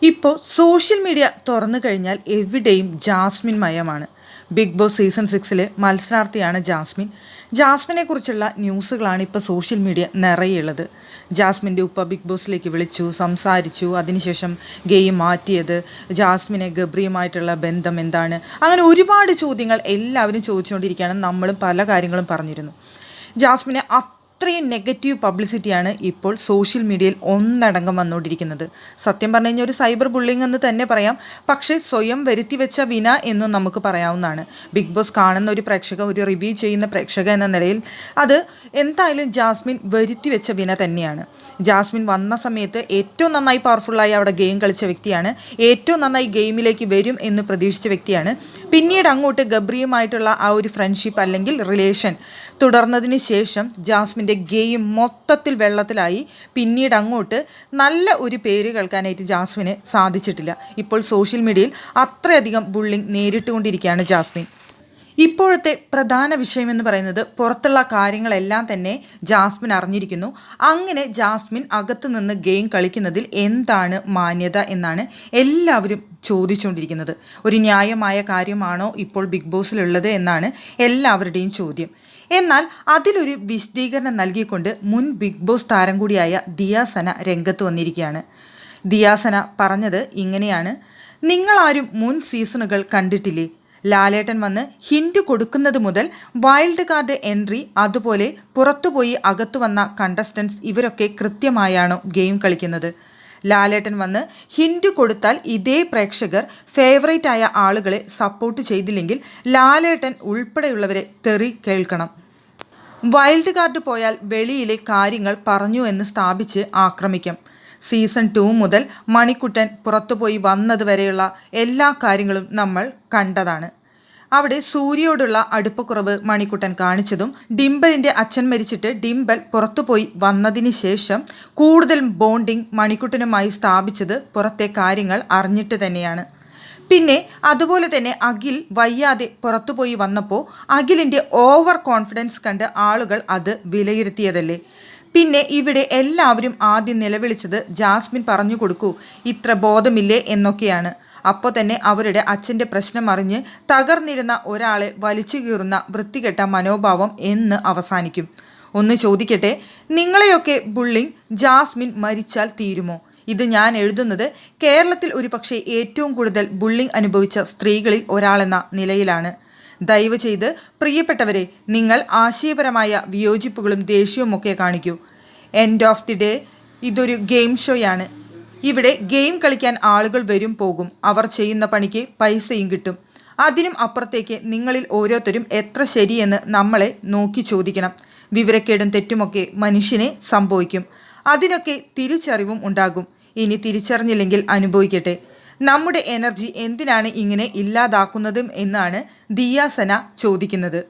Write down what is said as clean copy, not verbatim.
ഇപ്പോൾ social media തുറന്നു കഴിഞ്ഞാൽ എവിടെയും ജാസ്മിൻ മയമാണ്. ബിഗ് ബോസ് സീസൺ 6 മത്സരാർത്ഥിയാണ് ജാസ്മിൻ. ജാസ്മിനെ കുറിച്ചുള്ള ന്യൂസുകളാണ് ഇപ്പോൾ സോഷ്യൽ മീഡിയ നിറയുള്ളത്. ജാസ്മിൻ്റെ ഉപ്പ ബിഗ് ബോസിലേക്ക് വിളിച്ചു, സംസാരിച്ചു, അതിനുശേഷം ഗെയിം മാറ്റിയത്, ജാസ്മിനെ ഗബ്രിയുമായിട്ടുള്ള ബന്ധം എന്താണ്, അങ്ങനെ ഒരുപാട് ചോദ്യങ്ങൾ എല്ലാവരും ചോദിച്ചുകൊണ്ടിരിക്കുകയാണ്. നമ്മളും പല കാര്യങ്ങളും പറഞ്ഞിരുന്നു. ജാസ്മിനെ അത്രയും നെഗറ്റീവ് പബ്ലിസിറ്റിയാണ് ഇപ്പോൾ സോഷ്യൽ മീഡിയയിൽ ഒന്നടങ്കം വന്നുകൊണ്ടിരിക്കുന്നത്. സത്യം പറഞ്ഞു കഴിഞ്ഞാൽ ഒരു സൈബർ ബുള്ളിങ് എന്ന് തന്നെ പറയാം. പക്ഷേ സ്വയം വരുത്തി വെച്ച വിന എന്നും നമുക്ക് പറയാവുന്നതാണ്. ബിഗ് ബോസ് കാണുന്ന ഒരു പ്രേക്ഷക, ഒരു റിവ്യൂ ചെയ്യുന്ന പ്രേക്ഷക എന്ന നിലയിൽ അത് എന്തായാലും ജാസ്മിൻ വരുത്തി വെച്ച വിന തന്നെയാണ്. ജാസ്മിൻ വന്ന സമയത്ത് ഏറ്റവും നന്നായി പവർഫുള്ളായി അവിടെ ഗെയിം കളിച്ച വ്യക്തിയാണ്. ഏറ്റവും നന്നായി ഗെയിമിലേക്ക് വരും എന്ന് പ്രതീക്ഷിച്ച വ്യക്തിയാണ്. പിന്നീട് അങ്ങോട്ട് ഗബ്രിയുമായിട്ടുള്ള ആ ഒരു ഫ്രണ്ട്ഷിപ്പ് അല്ലെങ്കിൽ റിലേഷൻ തുടർന്നതിന് ശേഷം ജാസ്മിൻ്റെ ഗെയിം മൊത്തത്തിൽ വെള്ളത്തിലായി. പിന്നീട് അങ്ങോട്ട് നല്ല ഒരു പേര് കേൾക്കാനായിട്ട് ജാസ്മിന് സാധിച്ചിട്ടില്ല. ഇപ്പോൾ സോഷ്യൽ മീഡിയയിൽ അത്രയധികം ബുള്ളിങ് നേരിട്ടുകൊണ്ടിരിക്കുകയാണ് ജാസ്മിൻ. ഇപ്പോഴത്തെ പ്രധാന വിഷയമെന്ന് പറയുന്നത് പുറത്തുള്ള കാര്യങ്ങളെല്ലാം തന്നെ ജാസ്മിൻ അറിഞ്ഞിരിക്കുന്നു. അങ്ങനെ ജാസ്മിൻ അകത്തു നിന്ന് ഗെയിം കളിക്കുന്നതിൽ എന്താണ് മാന്യത എന്നാണ് എല്ലാവരും ചോദിച്ചുകൊണ്ടിരിക്കുന്നത്. ഒരു ന്യായമായ കാര്യമാണോ ഇപ്പോൾ ബിഗ് ബോസിലുള്ളത് എന്നാണ് എല്ലാവരുടെയും ചോദ്യം. എന്നാൽ അതിലൊരു വിശദീകരണം നൽകിക്കൊണ്ട് മുൻ ബിഗ് ബോസ് താരം കൂടിയായ ദിയാസന രംഗത്ത് വന്നിരിക്കുകയാണ്. ദിയാസന പറഞ്ഞത് ഇങ്ങനെയാണ്: നിങ്ങളാരും മുൻ സീസണുകൾ കണ്ടിട്ടില്ലേ? ലാലേട്ടൻ വന്ന് ഹിൻഡ് കൊടുക്കുന്നത് മുതൽ വൈൽഡ് കാർഡ് എൻട്രി, അതുപോലെ പുറത്തുപോയി അകത്തു വന്ന കണ്ടസ്റ്റൻസ്, ഇവരൊക്കെ കൃത്യമായാണോ ഗെയിം കളിക്കുന്നത്? ലാലേട്ടൻ വന്ന് ഹിൻഡ് കൊടുത്താൽ ഇതേ പ്രേക്ഷകർ ഫേവറേറ്റ് ആയ ആളുകളെ സപ്പോർട്ട് ചെയ്തില്ലെങ്കിൽ ലാലേട്ടൻ ഉൾപ്പെടെയുള്ളവരെ തെറി കേൾക്കണം. വൈൽഡ് കാർഡ് പോയാൽ വെളിയിലെ കാര്യങ്ങൾ പറഞ്ഞു എന്ന് സ്ഥാപിച്ച് ആക്രമിക്കാം. സീസൺ 2 മുതൽ മണിക്കുട്ടൻ പുറത്തുപോയി വന്നത് വരെയുള്ള എല്ലാ കാര്യങ്ങളും നമ്മൾ കണ്ടതാണ്. അവിടെ സൂര്യയോടുള്ള അടുപ്പക്കുറവ് മണിക്കുട്ടൻ കാണിച്ചതും, ഡിംബലിൻ്റെ അച്ഛൻ മരിച്ചിട്ട് ഡിംബൽ പുറത്തുപോയി വന്നതിന് ശേഷം കൂടുതൽ ബോണ്ടിങ് മണിക്കുട്ടനുമായി സ്ഥാപിച്ചത് പുറത്തെ കാര്യങ്ങൾ അറിഞ്ഞിട്ട് തന്നെയാണ്. പിന്നെ അതുപോലെ തന്നെ അഖിൽ വയ്യാതെ പുറത്തുപോയി വന്നപ്പോൾ അഖിലിൻ്റെ ഓവർ കോൺഫിഡൻസ് കണ്ട് ആളുകൾ അത് വിലയിരുത്തിയതല്ലേ. പിന്നെ ഇവിടെ എല്ലാവരും ആദ്യം നിലവിളിച്ചത് ജാസ്മിൻ പറഞ്ഞു കൊടുക്കൂ, ഇത്ര ബോധമില്ലേ എന്നൊക്കെയാണ്. അപ്പോൾ തന്നെ അവരുടെ അച്ഛൻ്റെ പ്രശ്നം അറിഞ്ഞ് തകർന്നിരുന്ന ഒരാളെ വലിച്ചു കീറുന്ന വൃത്തികെട്ട മനോഭാവം എന്ന് അവസാനിക്കും. ഒന്ന് ചോദിക്കട്ടെ, നിങ്ങളെയൊക്കെ ബുള്ളിങ് ജാസ്മിൻ മരിച്ചാൽ തീരുമോ? ഇത് ഞാൻ എഴുതുന്നത് കേരളത്തിൽ ഒരു പക്ഷേ ഏറ്റവും കൂടുതൽ ബുള്ളിങ് അനുഭവിച്ച സ്ത്രീകളിൽ ഒരാളെന്ന നിലയിലാണ്. ദയവ് ചെയ്ത് പ്രിയപ്പെട്ടവരെ, നിങ്ങൾ ആശയപരമായ വിയോജിപ്പുകളും ദേഷ്യവും ഒക്കെ കാണിക്കൂ. എൻഡ് ഓഫ് ദി ഡേ ഇതൊരു ഗെയിം ഷോയാണ്. ഇവിടെ ഗെയിം കളിക്കാൻ ആളുകൾ വരും പോകും. അവർ ചെയ്യുന്ന പണിക്ക് പൈസയും കിട്ടും. അതിനും അപ്പുറത്തേക്ക് നിങ്ങളിൽ ഓരോരുത്തരും എത്ര ശരിയെന്ന് നമ്മളെ നോക്കി ചോദിക്കണം. വിവരക്കേടും തെറ്റുമൊക്കെ മനുഷ്യനെ സംഭവിക്കും. അതിനൊക്കെ തിരിച്ചറിവും ഉണ്ടാകും. ഇനി തിരിച്ചറിഞ്ഞില്ലെങ്കിൽ അനുഭവിക്കട്ടെ. നമ്മുടെ എനർജി എന്തിനാണ് ഇങ്ങനെ ഇല്ലാതാക്കുന്നതും എന്നാണ് ദിയാസന ചോദിക്കുന്നത്.